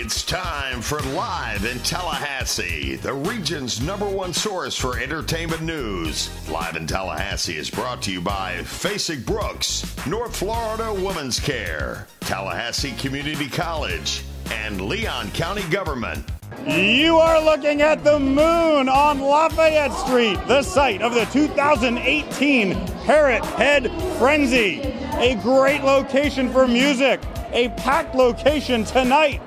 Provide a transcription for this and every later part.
It's time for Live in Tallahassee, the region's #1 source for entertainment news. Live in Tallahassee is brought to you by Fasig Brooks, North Florida Women's Care, Tallahassee Community College, and Leon County Government. You are looking at the moon on Lafayette Street, the site of the 2018 Parrot Head Frenzy. A great location for music, a packed location tonight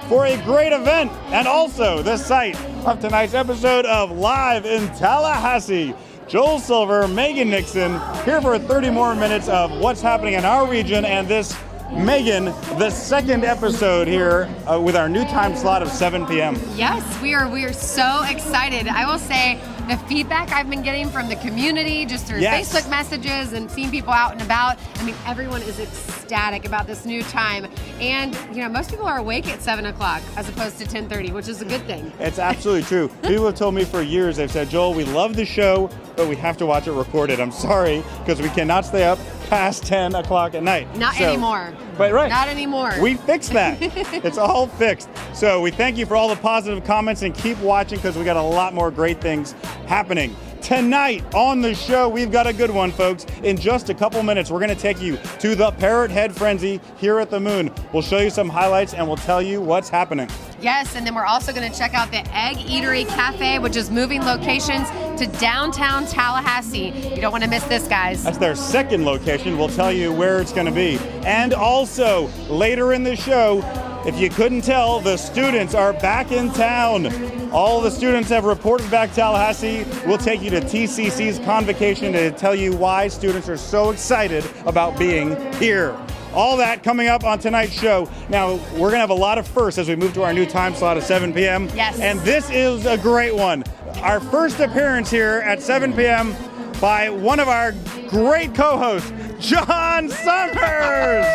for a great event, and also the site of tonight's episode of Live in Tallahassee. Joel Silver, Megan Nixon, here for 30 more minutes of what's happening in our region, and this, Megan, the second episode here with our new time slot of 7 p.m. Yes, we are so excited. I will say the feedback I've been getting from the community just through Facebook messages and seeing people out and about, I mean, everyone is ecstatic about this new time. And, you know, most people are awake at 7 o'clock as opposed to 10:30, which is a good thing. It's absolutely true. People have told me for years, they've said, Joel, we love the show, but we have to watch it recorded. I'm sorry, because we cannot stay up past 10 o'clock at night. Not anymore. But right. Not anymore. We fixed that. It's all fixed. So we thank you for all the positive comments and keep watching because we got a lot more great things happening. Tonight on the show, we've got a good one, folks. In just a couple minutes, we're going to take you to the Parrot Head Frenzy here at the Moon. We'll show you some highlights and we'll tell you what's happening. Yes, and then we're also going to check out the Egg Eatery Cafe, which is moving locations to downtown Tallahassee. You don't want to miss this, guys. That's their second location. We'll tell you where it's going to be. And also, later in the show, if you couldn't tell, the students are back in town. All the students have reported back to Tallahassee. We'll take you to TCC's Convocation to tell you why students are so excited about being here. All that coming up on tonight's show. Now, we're going to have a lot of firsts as we move to our new time slot of 7 p.m. Yes. And this is a great one. Our first appearance here at 7 p.m. by one of our great co-hosts, John Summers.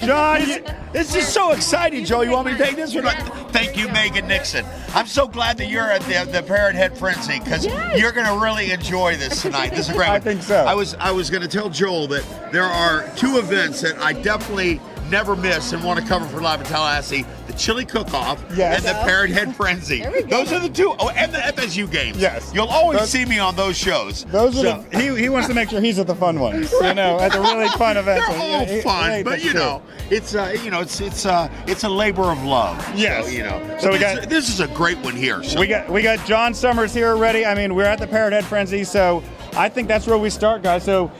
John, this is so exciting, Joe. You want me to take this? Thank you, Megan Nixon. I'm so glad that you're at the Parrot Head Frenzy because you're going to really enjoy this tonight. This is a great one. I think so. I was going to tell Joel that there are two events that I definitely never miss and want to cover for Live in Tallahassee: the Chili Cook-Off and the Parrot Head Frenzy. Those are the two. Oh, and the FSU games. Yes. You'll always see me on those shows. Those are he wants to make sure he's at the fun ones. You know, at the really fun events. They're all fun, but you know, it's a labor of love. Yes. So, you know. So this is a great one here. So. We got John Summers here already. I mean, we're at the Parrot Head Frenzy, so I think that's where we start, guys. So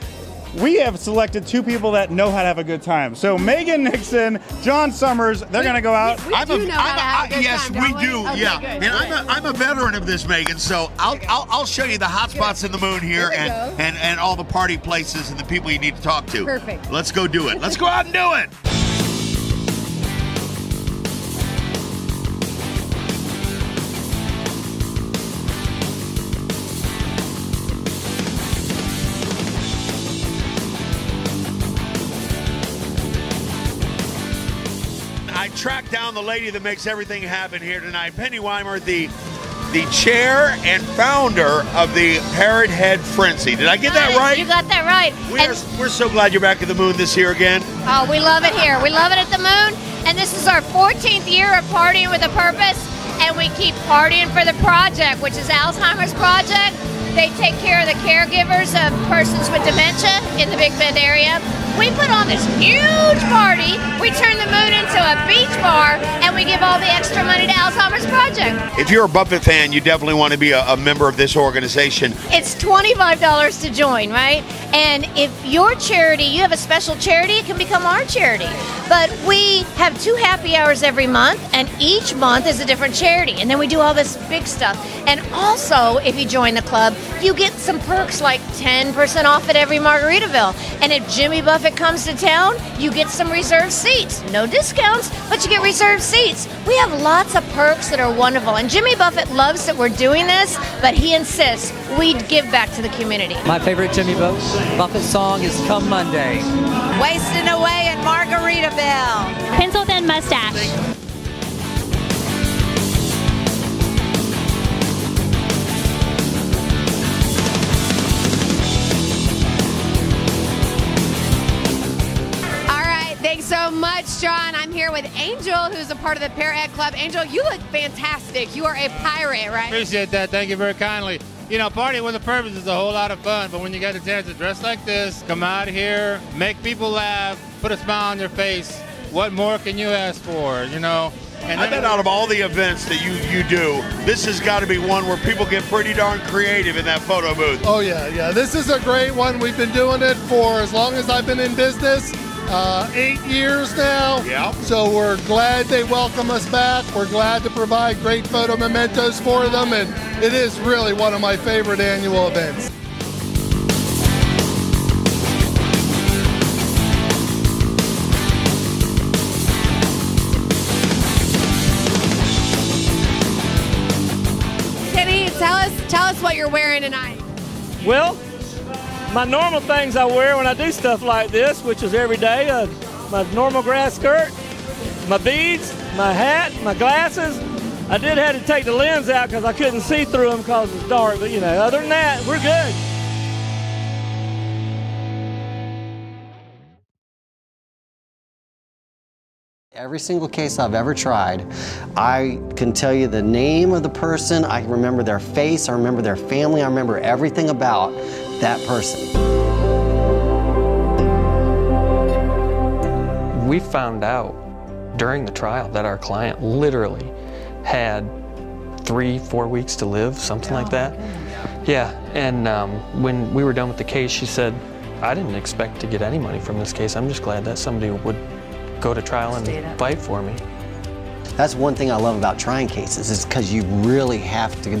we have selected two people that know how to have a good time. So Megan Nixon, John Summers, they're going to go out. Yes, we do. Okay, yeah, good. And I'm a veteran of this, Megan. So I'll show you the hot spots in the Moon here and all the party places and the people you need to talk to. Perfect. Let's go do it. Let's go out and do it. I tracked down the lady that makes everything happen here tonight, Penny Weimer, the chair and founder of the Parrot Head Frenzy. Did I get that right? You got that right. We're so glad you're back at the Moon this year again. Oh, we love it here. We love it at the Moon, and this is our 14th year of partying with a purpose, and we keep partying for the project, which is Alzheimer's Project. They take care of the caregivers of persons with dementia in the Big Bend area. We put on this huge party. We turn the Moon into a beach bar, and we give all the extra money to Alzheimer's Project. If you're a Buffett fan, you definitely want to be a member of this organization. It's $25 to join, right? And if your charity, you have a special charity, it can become our charity. But we have 2 happy hours every month, and each month is a different charity. And then we do all this big stuff. And also, if you join the club, you get some perks like 10% off at every Margaritaville. And if Jimmy Buffett comes to town, you get some reserved seats. No discounts, but you get reserved seats. We have lots of perks that are wonderful. And Jimmy Buffett loves that we're doing this, but he insists we give back to the community. My favorite Jimmy Buffett song is Come Monday. Wasting away in Margaritaville. Pencil thin mustache. Thanks so much, John. I'm here with with Angel, who's a part of the Parrothead Club. Angel, you look fantastic. You are a pirate, right? Appreciate that. Thank you very kindly. You know, partying with a purpose is a whole lot of fun, but when you get a chance to dress like this, come out here, make people laugh, put a smile on their face, what more can you ask for, you know? And I bet out of all the events that you do, this has got to be one where people get pretty darn creative in that photo booth. Oh, yeah. This is a great one. We've been doing it for as long as I've been in business, 8 years now. Yeah. So we're glad they welcome us back. We're glad to provide great photo mementos for them, and it is really one of my favorite annual events. Tell us what you're wearing tonight. Well, my normal things I wear when I do stuff like this, which is every day, my normal grass skirt, my beads, my hat, my glasses. I did have to take the lens out because I couldn't see through them because it's dark, but you know, other than that, we're good. Every single case I've ever tried, I can tell you the name of the person, I remember their face, I remember their family, I remember everything about that person. We found out during the trial that our client literally had 3-4 weeks to live, something like that. Yeah, and when we were done with the case, she said, I didn't expect to get any money from this case. I'm just glad that somebody would go to trial and fight for me. That's one thing I love about trying cases is because you really have to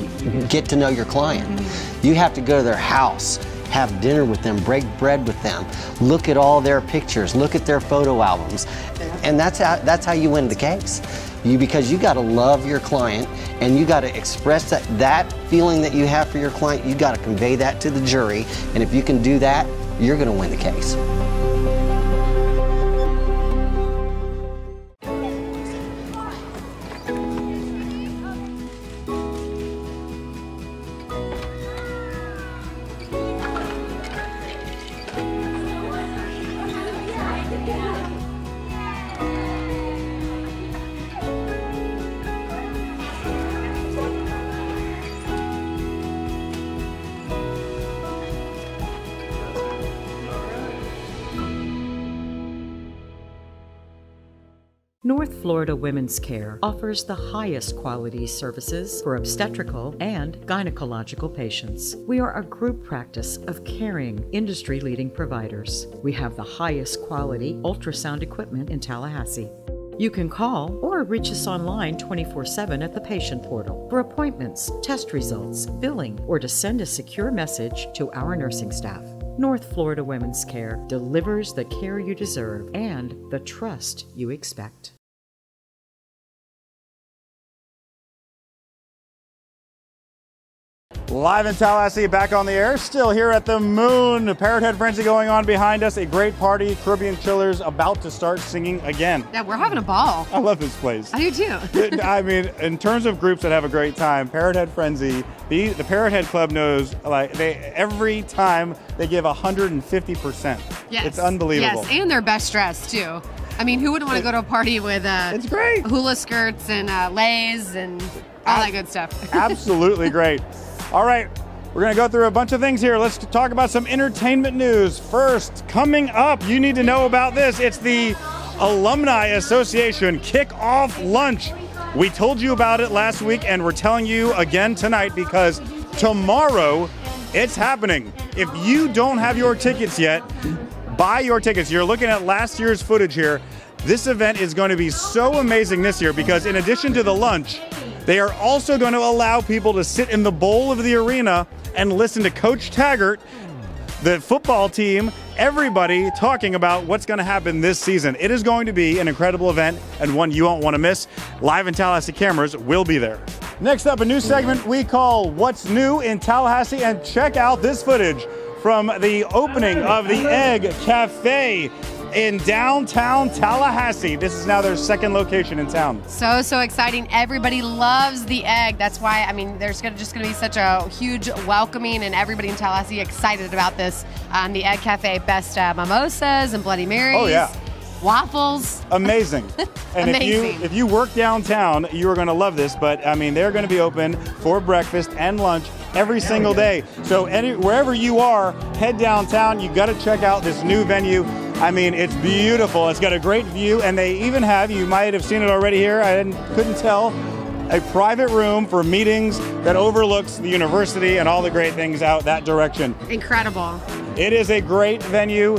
get to know your client. You have to go to their house, have dinner with them, break bread with them, look at all their pictures, look at their photo albums, and that's how you win the case. Because you got to love your client and you got to express that feeling that you have for your client. You got to convey that to the jury, and if you can do that, you're going to win the case. North Florida Women's Care offers the highest quality services for obstetrical and gynecological patients. We are a group practice of caring, industry-leading providers. We have the highest quality ultrasound equipment in Tallahassee. You can call or reach us online 24/7 at the patient portal for appointments, test results, billing, or to send a secure message to our nursing staff. North Florida Women's Care delivers the care you deserve and the trust you expect. Live in Tallahassee, back on the air, still here at the Moon. Parrothead Frenzy going on behind us, a great party. Caribbean Chillers about to start singing again. Yeah, we're having a ball. I love this place. I do too. I mean, in terms of groups that have a great time, Parrothead Frenzy, the Parrothead Club knows, like, every time they give 150%. Yes. It's unbelievable. Yes, and their best dressed too. I mean, who wouldn't want to go to a party with it's great. Hula skirts and leis and all that good stuff? Absolutely great. All right, we're going to go through a bunch of things here. Let's talk about some entertainment news. First, coming up, you need to know about this. It's the Alumni Association Kick-Off Lunch. We told you about it last week, and we're telling you again tonight because tomorrow it's happening. If you don't have your tickets yet, buy your tickets. You're looking at last year's footage here. This event is going to be so amazing this year because in addition to the lunch, they are also going to allow people to sit in the bowl of the arena and listen to Coach Taggart, the football team, everybody talking about what's going to happen this season. It is going to be an incredible event and one you won't want to miss. Live in Tallahassee cameras will be there. Next up, a new segment we call What's New in Tallahassee, and check out this footage from the opening of the Egg Cafe in downtown Tallahassee. This is now their second location in town. So exciting. Everybody loves the Egg. That's why, I mean, there's just going to be such a huge welcoming and everybody in Tallahassee excited about this. The Egg Cafe, best mimosas and Bloody Marys. Oh, yeah. waffles. Amazing. And Amazing. if you work downtown, you are going to love this. But I mean, they're going to be open for breakfast and lunch every single day. So wherever you are, head downtown. You got to check out this new venue. I mean, it's beautiful. It's got a great view, and they even have, you might have seen it already here, couldn't tell, a private room for meetings that overlooks the university and all the great things out that direction. Incredible. It is a great venue.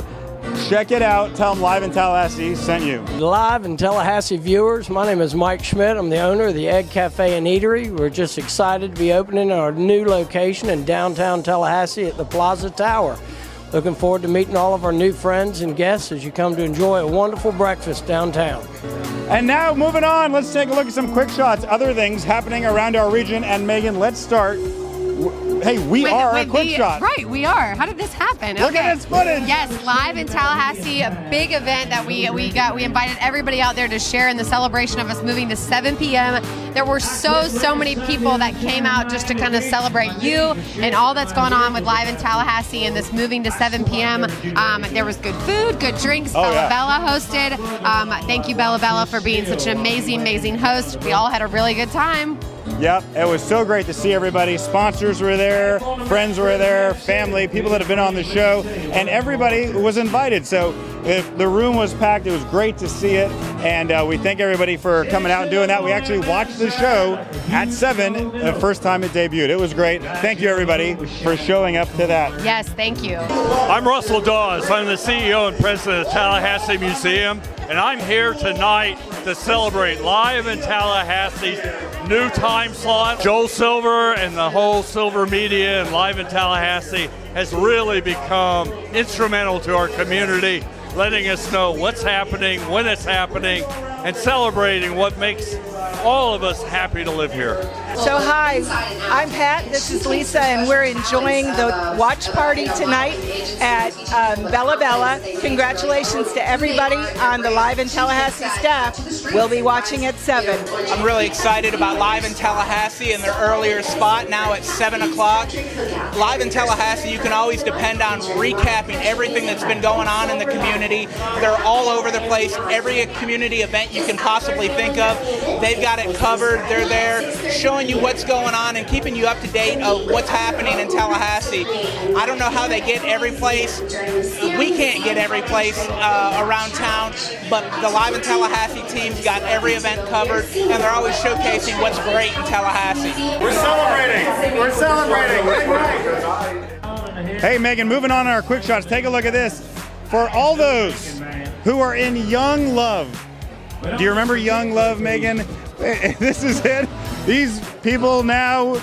Check it out. Tell them Live in Tallahassee sent you. Live in Tallahassee viewers, my name is Mike Schmidt. I'm the owner of the Egg Cafe and Eatery. We're just excited to be opening our new location in downtown Tallahassee at the Plaza Tower. Looking forward to meeting all of our new friends and guests as you come to enjoy a wonderful breakfast downtown. And now, moving on, let's take a look at some quick shots, other things happening around our region. And Megan, let's start. Hey, we are a quick shot. Right, we are. How did this happen? Look at this footage. Yes, Live in Tallahassee, a big event that we invited everybody out there to share in the celebration of us moving to 7 p.m. There were so many people that came out just to kind of celebrate you and all that's going on with Live in Tallahassee and this moving to 7 p.m. There was good food, good drinks. Bella Bella hosted. Thank you, Bella Bella, for being such an amazing host. We all had a really good time. Yep, it was so great to see everybody. Sponsors were there, friends were there, family, people that have been on the show, and everybody was invited. So if the room was packed, it was great to see it, and we thank everybody for coming out and doing that. We actually watched the show at 7, the first time it debuted. It was great. Thank you, everybody, for showing up to that. Yes, thank you. I'm Russell Dawes. I'm the CEO and president of Tallahassee Museum, and I'm here tonight to celebrate Live in Tallahassee's new time slot. Joel Silver and the whole Silver Media and Live in Tallahassee has really become instrumental to our community, letting us know what's happening, when it's happening, and celebrating what makes all of us happy to live here. So hi, I'm Pat, this is Lisa, and we're enjoying the watch party tonight at Bella Bella. Congratulations to everybody on the Live in Tallahassee staff. We'll be watching at 7. I'm really excited about Live in Tallahassee and their earlier spot now at 7 o'clock. Live in Tallahassee, you can always depend on recapping everything that's been going on in the community. They're all over the place. Every community event you can possibly think of, they've got it covered. They're there showing you what's going on and keeping you up to date of what's happening in Tallahassee. I don't know how they get every place. We can't get every place around town, but the Live in Tallahassee team's got every event covered, and they're always showcasing what's great in Tallahassee. We're celebrating. We're celebrating. Hey, Megan, moving on to our quick shots. Take a look at this. For all those who are in young love, do you remember young love, Megan? This is it. These people now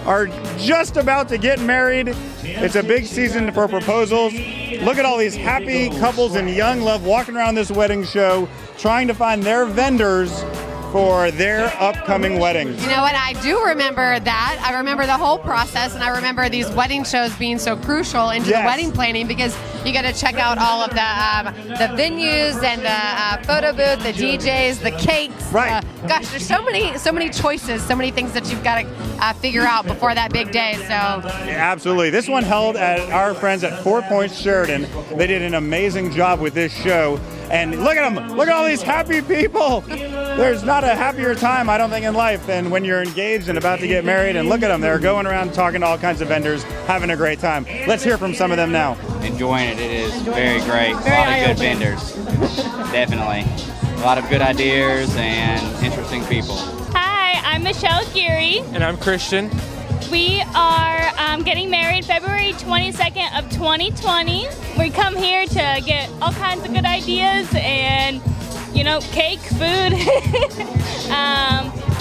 are just about to get married. It's a big season for proposals. Look at all these happy couples in young love walking around this wedding show, trying to find their vendors for their upcoming weddings. You know what? I do remember that. I remember the whole process, and I remember these wedding shows being so crucial into the wedding planning, because you got to check out all of the venues and the photo booth, the DJs, the cakes. Right. Gosh, there's so many choices, so many things that you've got to figure out before that big day. So absolutely. This one held at our friends at 4 Points Sheridan. They did an amazing job with this show. And look at them. Look at all these happy people. There's not a happier time, I don't think, in life than when you're engaged and about to get married. And look at them. They're going around talking to all kinds of vendors, having a great time. Let's hear from some of them now. Enjoying it. It is very great. A lot of good vendors. Definitely. A lot of good ideas and interesting people. Hi, I'm Michelle Geary. And I'm Christian. We are getting married February 22nd of 2020. We come here to get all kinds of good ideas and, you know, cake, food.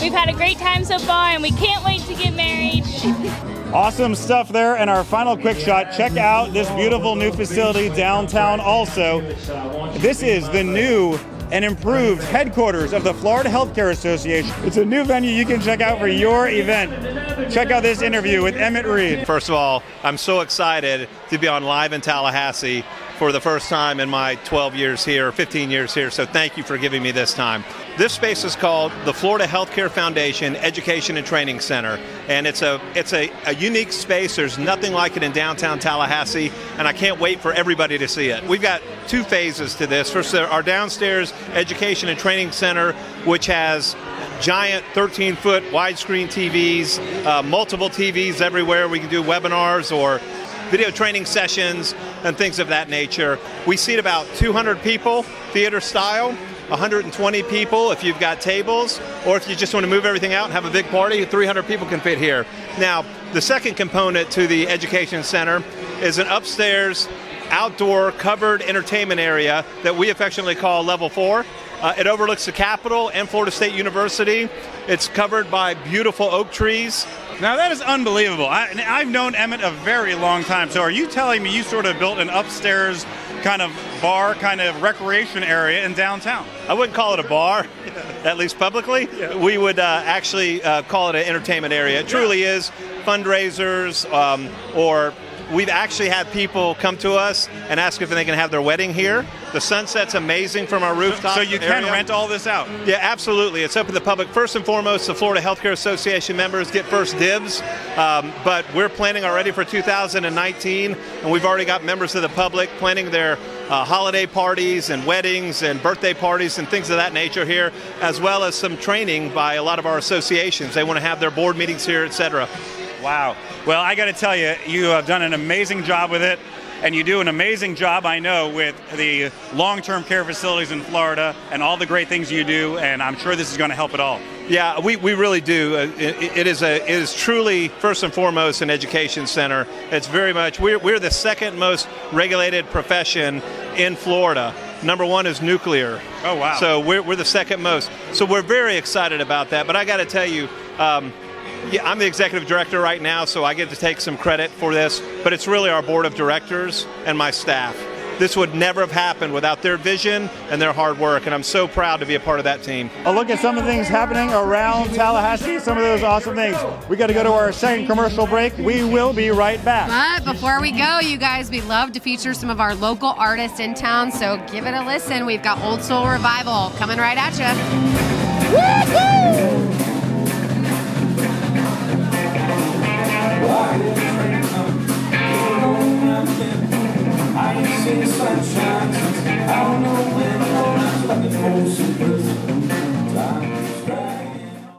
We've had a great time so far, and we can't wait to get married. Awesome stuff there. And our final quick shot, check out this beautiful new facility downtown also. This is the new and improved headquarters of the Florida Healthcare Association. It's a new venue you can check out for your event. Check out this interview with Emmett Reed. First of all, I'm so excited to be on Live in Tallahassee for the first time in my 12 years here, 15 years here, so thank you for giving me this time. This space is called the Florida Healthcare Foundation Education and Training Center, and it's a unique space. There's nothing like it in downtown Tallahassee, and I can't wait for everybody to see it. We've got two phases to this. First, our downstairs Education and Training Center, which has giant 13-foot widescreen TVs, multiple TVs everywhere. We can do webinars or video training sessions and things of that nature. We seat about 200 people, theater style. 120 people if you've got tables, or if you just want to move everything out and have a big party, 300 people can fit here. Now, the second component to the Education Center is an upstairs outdoor covered entertainment area that we affectionately call Level 4. It overlooks the Capitol and Florida State University. It's covered by beautiful oak trees. Now that is unbelievable. I've known Emmett a very long time. So are you telling me you sort of built an upstairs kind of bar, kind of recreation area in downtown? I wouldn't call it a bar, at least publicly. Yeah. We would actually call it an entertainment area. It truly is fundraisers, or we've actually had people come to us and ask if they can have their wedding here. The sunset's amazing from our rooftop. So you can rent all this out? Yeah, absolutely. It's open to the public. First and foremost, the Florida Healthcare Association members get first dibs, but we're planning already for 2019, and we've already got members of the public planning their holiday parties and weddings and birthday parties and things of that nature here, as well as some training by a lot of our associations. They want to have their board meetings here, etc. Wow. Well, I got to tell you, you have done an amazing job with it, and you do an amazing job, I know, with the long-term care facilities in Florida and all the great things you do, and I'm sure this is going to help it all. Yeah, we really do. It is truly, first and foremost, an education center. It's very much, we're the second most regulated profession in Florida. Number one is nuclear. Oh, wow. So we're the second most. So we're very excited about that. But I got to tell you, yeah, I'm the executive director right now, so I get to take some credit for this, but it's really our board of directors and my staff. This would never have happened without their vision and their hard work, and I'm so proud to be a part of that team. A look at some of the things happening around Tallahassee, some of those awesome things. We got to go to our second commercial break. We will be right back. But before we go, you guys, we love to feature some of our local artists in town, so give it a listen. We've got Old Soul Revival coming right at you. Woo-hoo! I see the sunshine. I don't know when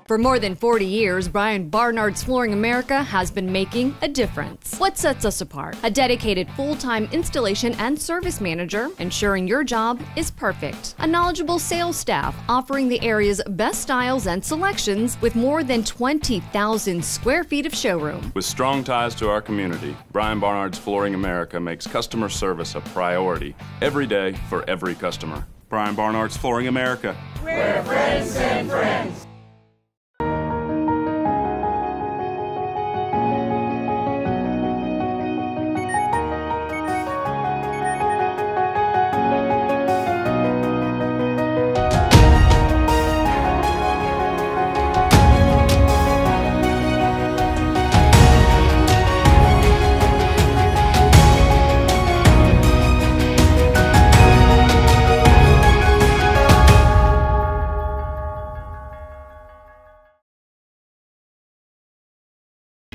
For more than 40 years, Brian Barnard's Flooring America has been making a difference. What sets us apart? A dedicated full-time installation and service manager, ensuring your job is perfect. A knowledgeable sales staff offering the area's best styles and selections with more than 20,000 square feet of showroom. With strong ties to our community, Brian Barnard's Flooring America makes customer service a priority every day for every customer. Brian Barnard's Flooring America. We're friends and friends.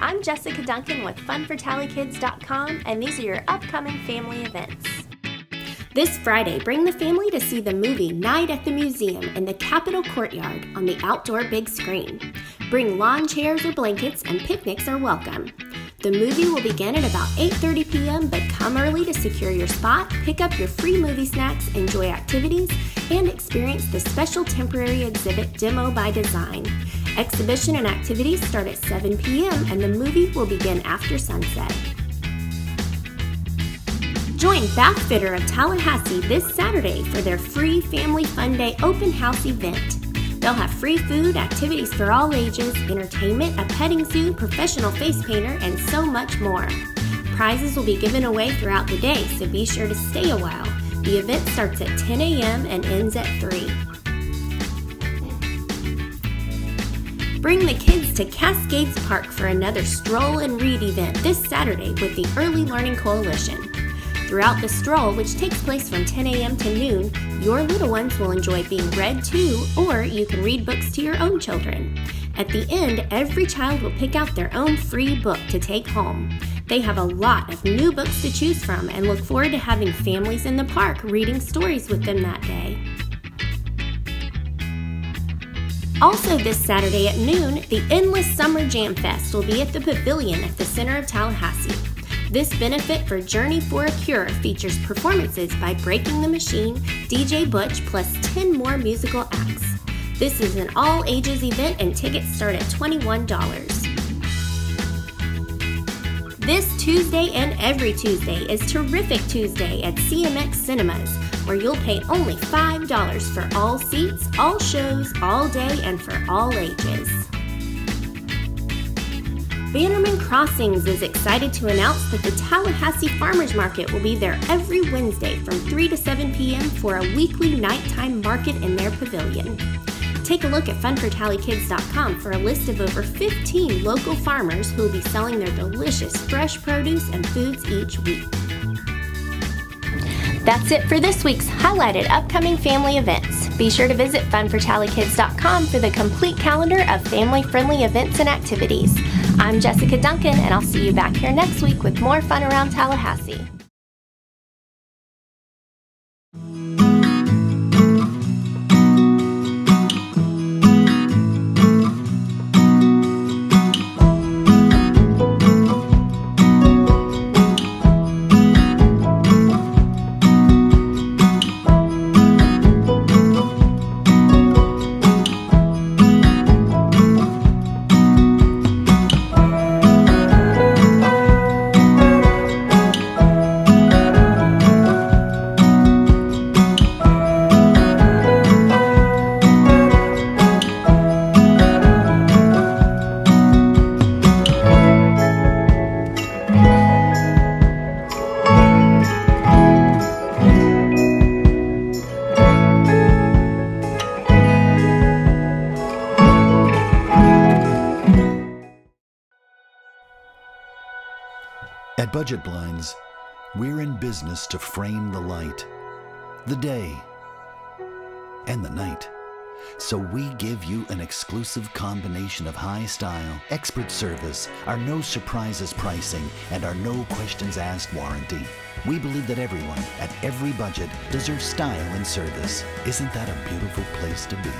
I'm Jessica Duncan with FunForTallyKids.com, and these are your upcoming family events. This Friday, bring the family to see the movie Night at the Museum in the Capitol Courtyard on the outdoor big screen. Bring lawn chairs or blankets, and picnics are welcome. The movie will begin at about 8:30 p.m., but come early to secure your spot, pick up your free movie snacks, enjoy activities, and experience the special temporary exhibit Demo by Design. Exhibition and activities start at 7 p.m. and the movie will begin after sunset. Join Bathfitter of Tallahassee this Saturday for their free Family Fun Day open house event. They'll have free food, activities for all ages, entertainment, a petting zoo, professional face painter, and so much more. Prizes will be given away throughout the day, so be sure to stay a while. The event starts at 10 a.m. and ends at 3. Bring the kids to Cascades Park for another Stroll and Read event this Saturday with the Early Learning Coalition. Throughout the stroll, which takes place from 10 a.m. to noon, your little ones will enjoy being read to, or you can read books to your own children. At the end, every child will pick out their own free book to take home. They have a lot of new books to choose from and look forward to having families in the park reading stories with them that day. Also this Saturday at noon, the Endless Summer Jam Fest will be at the Pavilion at the center of Tallahassee. This benefit for Journey for a Cure features performances by Breaking the Machine, DJ Butch, plus 10 more musical acts. This is an all-ages event and tickets start at $21. This Tuesday and every Tuesday is Terrific Tuesday at CMX Cinemas, where you'll pay only $5 for all seats, all shows, all day, and for all ages. Bannerman Crossings is excited to announce that the Tallahassee Farmers Market will be there every Wednesday from 3 to 7 p.m. for a weekly nighttime market in their pavilion. Take a look at funfortallykids.com for a list of over 15 local farmers who will be selling their delicious fresh produce and foods each week. That's it for this week's highlighted upcoming family events. Be sure to visit funfortallykids.com for the complete calendar of family-friendly events and activities. I'm Jessica Duncan, and I'll see you back here next week with more fun around Tallahassee. At Budget Blinds, we're in business to frame the light, the day, and the night. So we give you an exclusive combination of high style, expert service, our no surprises pricing, and our no questions asked warranty. We believe that everyone, at every budget, deserves style and service. Isn't that a beautiful place to be?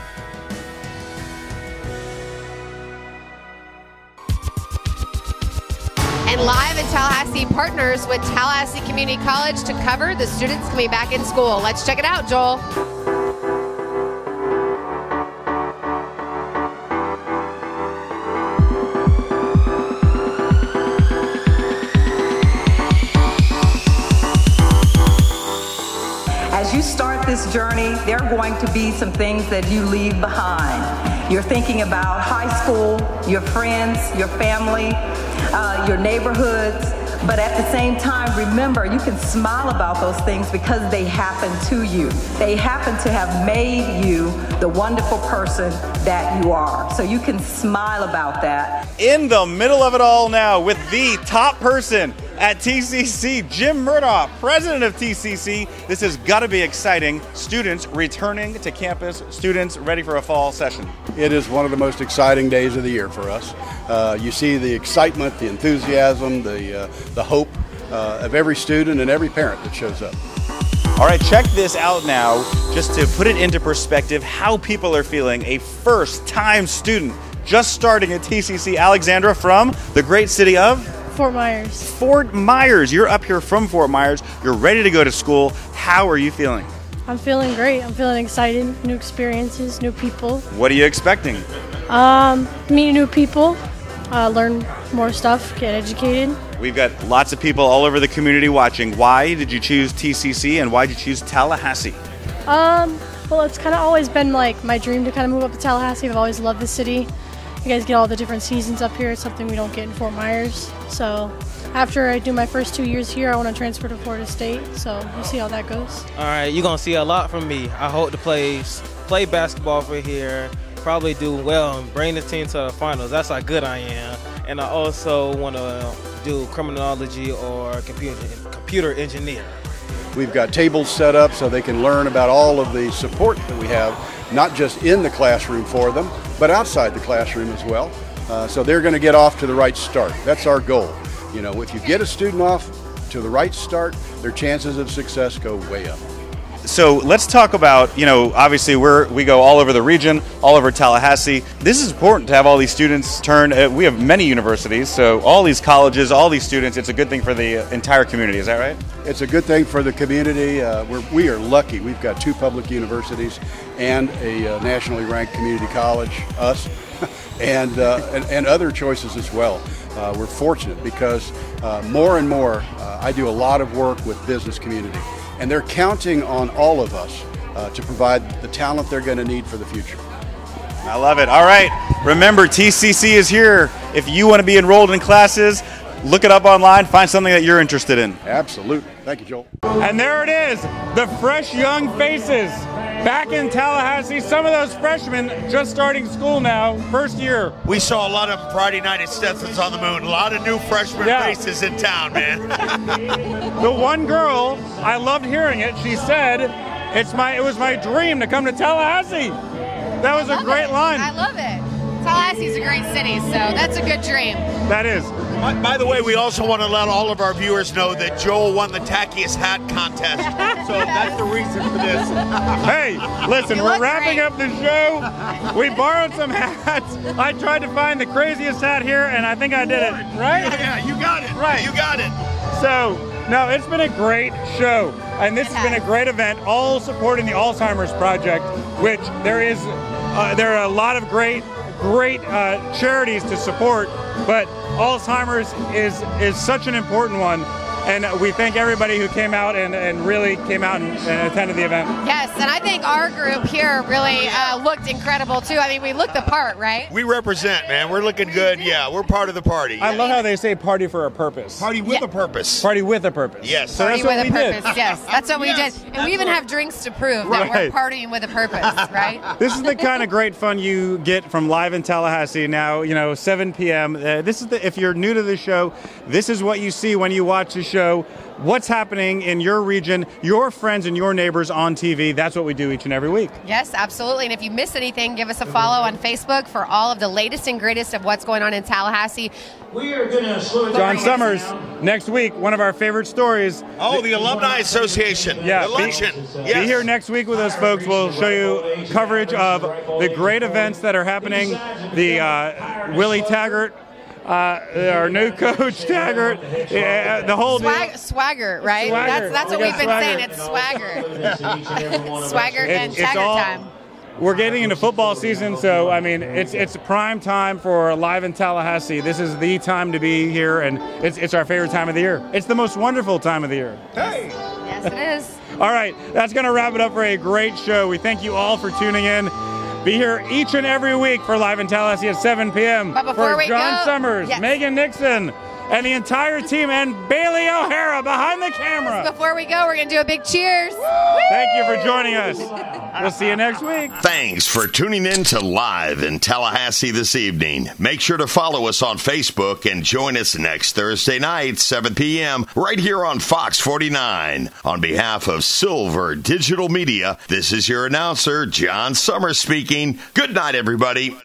And Live in Tallahassee partners with Tallahassee Community College to cover the students coming back in school. Let's check it out, Joel. As you start this journey, there are going to be some things that you leave behind. You're thinking about high school, your friends, your family, your neighborhoods, but at the same time, remember, you can smile about those things because they happen to you. They happen to have made you the wonderful person that you are. So you can smile about that. In the middle of it all now with the top person at TCC, Jim Murdoch, president of TCC. This has got to be exciting. Students returning to campus, students ready for a fall session. It is one of the most exciting days of the year for us. You see the excitement, the enthusiasm, the hope of every student and every parent that shows up. All right, check this out now, just to put it into perspective, how people are feeling. A first-time student just starting at TCC, Alexandra from the great city of? Fort Myers. Fort Myers. You're up here from Fort Myers. You're ready to go to school. How are you feeling? I'm feeling great. I'm feeling excited. New experiences, new people. What are you expecting? Meet new people, learn more stuff, get educated. We've got lots of people all over the community watching. Why did you choose TCC and why did you choose Tallahassee? Well, it's kind of always been like my dream to kind of move up to Tallahassee. I've always loved the city. You guys get all the different seasons up here. It's something we don't get in Fort Myers. So after I do my first 2 years here, I want to transfer to Florida State. So we'll see how that goes. All right, you're going to see a lot from me. I hope to play basketball for here, probably do well and bring the team to the finals. That's how good I am. and I also want to do criminology or computer engineer. We've got tables set up so they can learn about all of the support that we have, not just in the classroom for them, but outside the classroom as well. So they're going to get off to the right start. That's our goal. You know, if you get a student off to the right start, their chances of success go way up. So let's talk about, you know, obviously we go all over the region, all over Tallahassee. This is important to have all these students turn. We have many universities, so all these colleges, all these students, it's a good thing for the entire community. Is that right? It's a good thing for the community. We are lucky. We've got 2 public universities and a nationally ranked community college, us, and other choices as well. We're fortunate because more and more I do a lot of work with business community. And they're counting on all of us to provide the talent they're going to need for the future. I love it. All right. Remember, TCC is here. If you want to be enrolled in classes, look it up online, find something that you're interested in. Absolutely. Thank you, Joel. And there it is, the fresh young faces back in Tallahassee. Some of those freshmen just starting school now, first year. We saw a lot of Friday night at Stetson's on the Moon. A lot of new freshman faces in town, man. The one girl, I loved hearing it. She said, it was my dream to come to Tallahassee. That was a great line. I love it. Tallahassee's a great city, so that's a good dream. That is. By the way, we also want to let all of our viewers know that Joel won the tackiest hat contest. So that's the reason for this. Hey, listen, we're wrapping up the show. We borrowed some hats. I tried to find the craziest hat here, and I think I did it. Right? Yeah, you got it. Right. You got it. So, no, it's been a great show. And this has been a great event, all supporting the Alzheimer's Project, which there are a lot of great charities to support, but Alzheimer's is such an important one, and we thank everybody who came out and really came out and attended the event. Yes, and I think our group here really looked incredible too. I mean, we looked the part, right? We represent, man. We're looking good. Yeah, we're part of the party. I love how they say party for a purpose. Party with a purpose. Party with a purpose. Yes. So party that's what with we a purpose. did. Yes, that's what we did. And we even have drinks to prove that we're partying with a purpose, right? This is the kind of great fun you get from Live in Tallahassee. Now, 7 p.m. This is if you're new to the show, this is what you see when you watch the show. What's happening in your region, your friends and your neighbors on TV. That's what we do each and every week. Yes, absolutely. And if you miss anything, give us a follow on Facebook for all of the latest and greatest of what's going on in Tallahassee. We are going to slow John Summers, next week, one of our favorite stories. Oh, the Alumni Association. Yeah, election. Be here next week with us, folks. We'll show you coverage of the great events that are happening. The Willie Taggart, our new coach Taggart, the whole Swagger, right? Swagger. That's what we've been saying. It's Swagger. Swagger and Taggart time. We're getting into football season, so I mean it's prime time for Live in Tallahassee. This is the time to be here, and it's our favorite time of the year. It's the most wonderful time of the year. Hey. Yes, it is. All right, that's going to wrap it up for a great show. We thank you all for tuning in. Be here each and every week for Live in Tallahassee at 7 p.m. But before for John Summers, Megan Nixon, and the entire team, and Bailey O'Hara behind the camera. Before we go, we're going to do a big cheers. Thank you for joining us. We'll see you next week. Thanks for tuning in to Live in Tallahassee this evening. Make sure to follow us on Facebook and join us next Thursday night, 7 p.m., right here on Fox 49. On behalf of Silver Digital Media, this is your announcer, John Summers speaking. Good night, everybody.